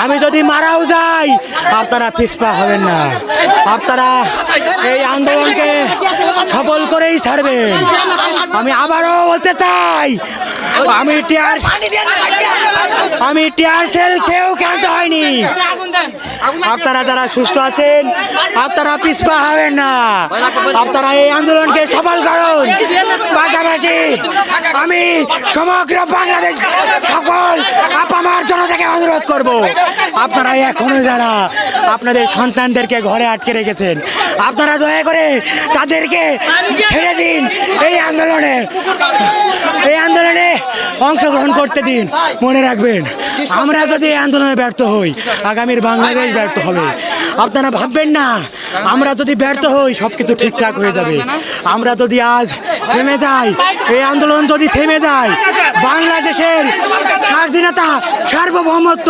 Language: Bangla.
আমি যদি মারাও যাই আপনারা পিছপা হবেন না, আপনারা এই আন্দোলনকে সফল করেই ছাড়বেন। আমি আবারও বলতে চাই, আমি টিয়ার সেল খেয়েও ক্ষান্ত হয়নি। আপনারা যারা সুস্থ আছেন আপনারা পিছপা হবেন না, আপনারা এই আন্দোলনকে সফল করুন। পাশাপাশি আমি সমগ্র বাংলাদেশ সকল আপামার জনতাকে অনুরোধ করব, আপনারা এখনো যারা আপনাদের সন্তানদেরকে ঘরে আটকে রেখেছেন আপনারা দয়া করে তাদেরকে ছেড়ে দিন, এই আন্দোলনে অংশগ্রহণ করতে দিন। মনে রাখবেন, আমরা যদি এই আন্দোলনে ব্যর্থ হই আগামীর বাংলাদেশ ব্যর্থ হবে। আপনারা ভাববেন না আমরা যদি ব্যর্থ হই সব কিছু ঠিকঠাক হয়ে যাবে। আমরা যদি আজ থেমে যাই, এই আন্দোলন যদি থেমে যায়, বাংলাদেশের স্বাধীনতা সার্বভৌমত্ব